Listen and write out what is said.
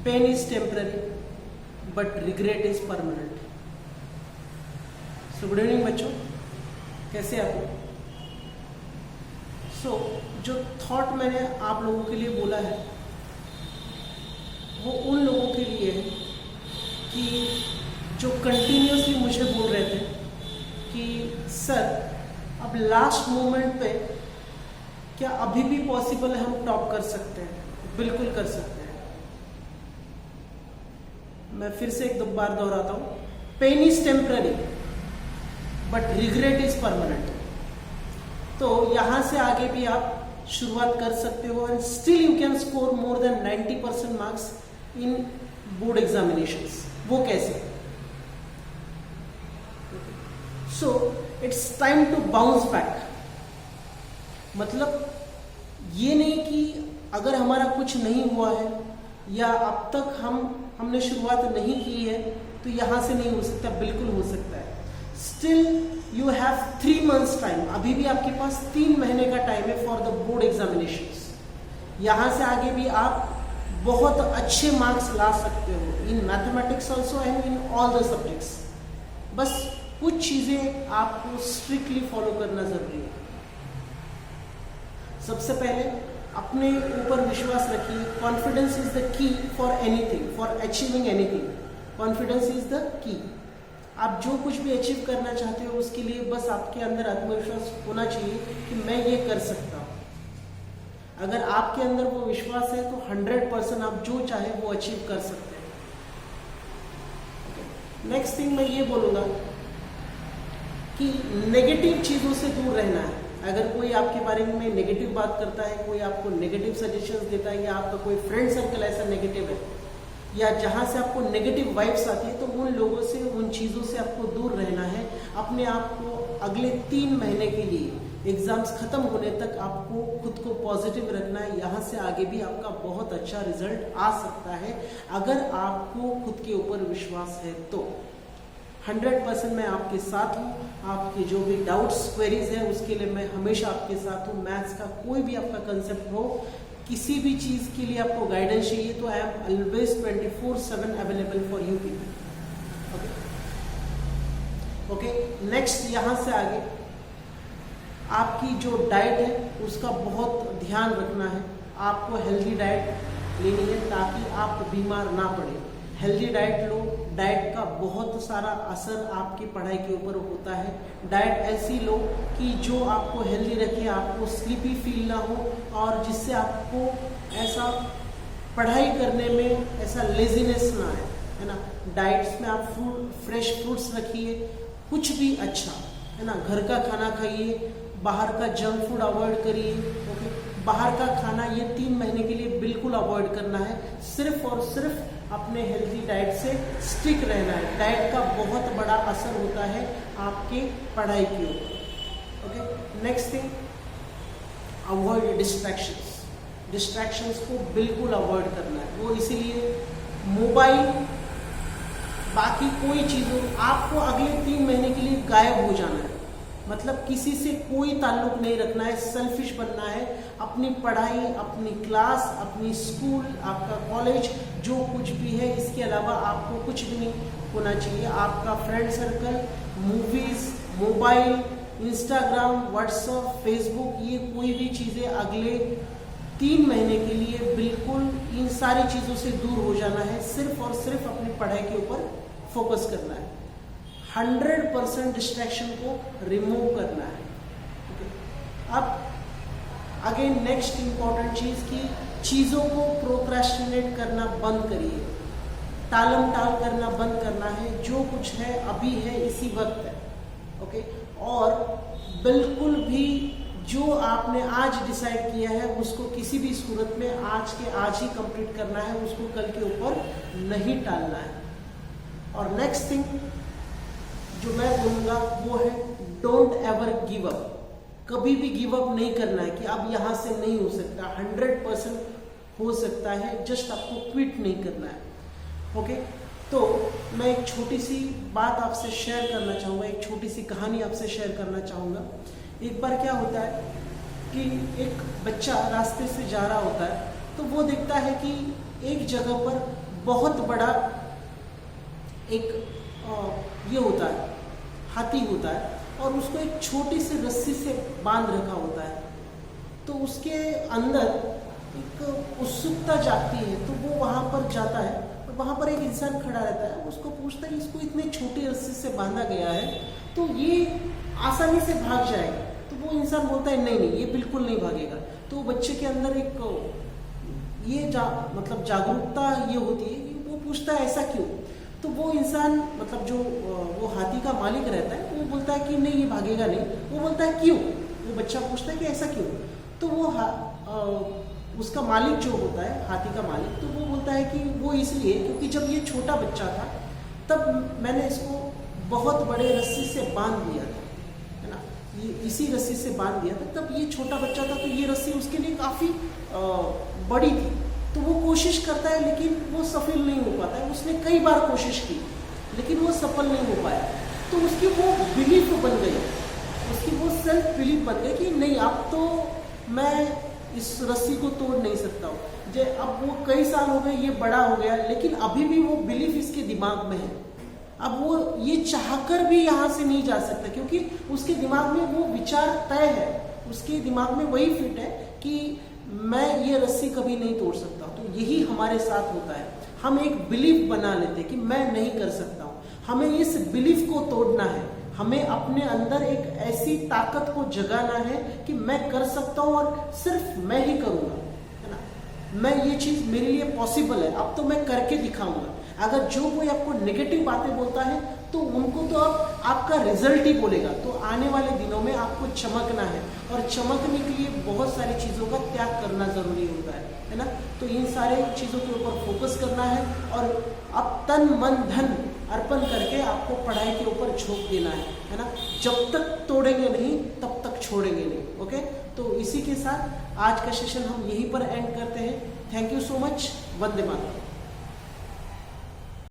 Pen is temporary but regret is permanent. So good evening बच्चों, कैसे आप लोग? सो जो थॉट मैंने आप लोगों के लिए बोला है वो उन लोगों के लिए है कि जो कंटिन्यूसली मुझे बोल रहे थे कि सर अब लास्ट मोमेंट पे क्या अभी भी पॉसिबल है हम टॉप कर सकते हैं? बिल्कुल कर सकते हैं। मैं फिर से एक दो बार दोहराता हूं, pain is temporary but regret is permanent. तो यहां से आगे भी आप शुरुआत कर सकते हो and still you can score more than 90% marks in board examinations. वो कैसे? So it's time to bounce back. मतलब ये नहीं कि अगर हमारा कुछ नहीं हुआ है या अब तक हमने शुरुआत नहीं की है तो यहां से नहीं हो सकता। बिल्कुल हो सकता है। Still you have 3 months time. अभी भी आपके पास 3 महीने का टाइम है फॉर द बोर्ड एग्जामिनेशंस। यहां से आगे भी आप बहुत अच्छे मार्क्स ला सकते हो in mathematics also and in all the subjects. बस कुछ चीजें आपको स्ट्रिक्टली फॉलो करना जरूरी है। सबसे पहले अपने ऊपर विश्वास रखिए। Confidence is the key for anything, for achieving anything. Confidence is the key. आप जो कुछ भी अचीव करना चाहते हो उसके लिए बस आपके अंदर आत्मविश्वास होना चाहिए कि मैं ये कर सकता हूं। अगर आपके अंदर वो विश्वास है तो 100% आप जो चाहे वो अचीव कर सकते हैं। नेक्स्ट थिंग मैं ये बोलूंगा कि नेगेटिव चीजों से दूर रहना है। अगर कोई आपके बारे में नेगेटिव बात करता है, कोई आपको नेगेटिव सजेशंस देता है या आपका कोई फ्रेंड सर्कल ऐसा नेगेटिव है या जहां से आपको नेगेटिव वाइब्स आती है, तो उन लोगों से, उन चीज़ों से आपको दूर रहना है। अपने आप को अगले 3 महीने के लिए एग्जाम्स खत्म होने तक आपको खुद को पॉजिटिव रखना है। यहाँ से आगे भी आपका बहुत अच्छा रिजल्ट आ सकता है अगर आपको खुद के ऊपर विश्वास है तो। 100% मैं आपके साथ हूँ। आपके जो भी डाउट्स, क्वेरीज हैं उसके लिए मैं हमेशा आपके साथ हूँ। मैथ्स का कोई भी आपका कंसेप्ट हो, किसी भी चीज के लिए आपको गाइडेंस चाहिए तो I am always 24/7 available for you people. Okay, next यहां से आगे आपकी जो डाइट है उसका बहुत ध्यान रखना है। आपको हेल्दी डाइट लेनी है ताकि आप बीमार ना पड़े। हेल्दी डाइट लो। डाइट का बहुत सारा असर आपकी पढ़ाई के ऊपर होता है। डाइट ऐसी लो कि जो आपको हेल्दी रखे, आपको स्लीपी फील ना हो और जिससे आपको ऐसा पढ़ाई करने में ऐसा लेजीनेस ना आए, है ना। डाइट्स में आप फ्रेश फ्रूट्स रखिए, कुछ भी अच्छा, है ना। घर का खाना खाइए, बाहर का जंक फूड अवॉइड करिए। ओके, बाहर का खाना ये 3 महीने के लिए बिल्कुल अवॉइड करना है। सिर्फ और सिर्फ अपने हेल्दी डाइट से स्टिक रहना है। डाइट का बहुत बड़ा असर होता है आपके पढ़ाई के ऊपर। Okay, next thing, avoid distractions. Distractions को बिल्कुल अवॉइड करना है। वो इसीलिए मोबाइल, बाकी कोई चीज़ों, आपको अगले 3 महीने के लिए गायब हो जाना है। मतलब किसी से कोई ताल्लुक नहीं रखना है, सेल्फिश बनना है। अपनी पढ़ाई, अपनी क्लास, अपनी स्कूल, आपका कॉलेज, जो कुछ भी है, इसके अलावा आपको कुछ भी नहीं होना चाहिए। आपका friend circle, movies, mobile, Instagram, WhatsApp, Facebook, ये कोई भी चीज़ें अगले 3 महीने के लिए बिल्कुल इन सारी चीज़ों से दूर हो जाना है। सिर्फ और सिर्फ अपनी पढ़ाई के ऊपर फोकस करना है। 100% डिस्ट्रैक्शन को रिमूव करना है। अब अगेन नेक्स्ट इंपॉर्टेंट चीज की चीजों को प्रोक्रेस्टिनेट करना बंद करिए। टालम टाल करना बंद करना है। जो कुछ है अभी है, इसी वक्त है। ओके, और बिल्कुल भी जो आपने आज डिसाइड किया है उसको किसी भी सूरत में आज के आज ही कंप्लीट करना है, उसको कल के ऊपर नहीं टालना है। और नेक्स्ट थिंग जो मैं बोलूंगा वो है डोंट एवर गिव अप। कभी भी गिव अप नहीं करना है कि अब यहां से नहीं हो सकता। 100% हो सकता है, जस्ट आपको क्विट नहीं करना है। ओके, तो मैं एक छोटी सी बात आपसे शेयर करना चाहूँगा, एक छोटी सी कहानी आपसे शेयर करना चाहूँगा। एक बार क्या होता है कि एक बच्चा रास्ते से जा रहा होता है तो वो देखता है कि एक जगह पर बहुत बड़ा एक ये होता है, हाथी होता है, और उसको एक छोटी सी रस्सी से बांध रखा होता है। तो उसके अंदर एक उत्सुकता जागती है, तो वो वहाँ पर जाता है और वहाँ पर एक इंसान खड़ा रहता है। उसको पूछता है इसको इतनी छोटी रस्सी से बांधा गया है तो ये आसानी से भाग जाएगा। तो वो इंसान बोलता है नहीं नहीं, ये बिल्कुल नहीं भागेगा। तो बच्चे के अंदर एक ये मतलब जागरूकता ये होती है कि वो पूछता है ऐसा क्यों। तो वो इंसान मतलब जो वो हाथी का मालिक रहता है वो बोलता है कि नहीं ये भागेगा नहीं। वो बोलता है क्यों, वो बच्चा पूछता है कि ऐसा क्यों। तो वो उसका मालिक जो होता है, हाथी का मालिक, तो वो बोलता है कि वो इसलिए क्योंकि जब ये छोटा बच्चा था तब मैंने इसको बहुत बड़े रस्सी से बांध दिया था, है ना, ये इसी रस्सी से बांध दिया था। तब ये छोटा बच्चा था तो ये रस्सी उसके लिए काफ़ी बड़ी थी। तो वो कोशिश करता है लेकिन वो सफल नहीं हो पाता है। उसने कई बार कोशिश की लेकिन वो सफल नहीं हो पाया। तो उसकी वो बिलीफ बन गई, उसकी वो सेल्फ बिलीफ बन गई कि नहीं अब तो मैं इस रस्सी को तोड़ नहीं सकता हूँ। अब वो कई साल हो गए, ये बड़ा हो गया, लेकिन अभी भी वो बिलीफ इसके दिमाग में है। अब वो ये चाहकर भी यहाँ से नहीं जा सकता क्योंकि उसके दिमाग में वो विचार तय है, उसके दिमाग में वही फिट है कि मैं ये रस्सी कभी नहीं तोड़ सकता। तो यही हमारे साथ होता है, हम एक बिलीफ बना लेते कि मैं नहीं कर सकता हूँ। हमें इस बिलीफ को तोड़ना है, हमें अपने अंदर एक ऐसी ताकत को जगाना है कि मैं कर सकता हूँ और सिर्फ मैं ही करूँगा, है ना। मैं ये चीज़ मेरे लिए पॉसिबल है, अब तो मैं करके दिखाऊंगा। अगर जो कोई आपको नेगेटिव बातें बोलता है तो उनको तो अब आपका रिजल्ट ही बोलेगा। तो आने वाले दिनों में आपको चमकना है और चमकने के लिए बहुत सारी चीज़ों का त्याग करना ज़रूरी होता है ना। तो इन सारे चीज़ों के ऊपर फोकस करना है और अब तन मन धन अर्पण करके आपको पढ़ाई के ऊपर झोंक देना है ना। जब तक तोड़ेंगे नहीं तब तक छोड़ेंगे नहीं। ओके, तो इसी के साथ आज का सेशन हम यहीं पर एंड करते हैं। Thank you so much. Vande Mataram.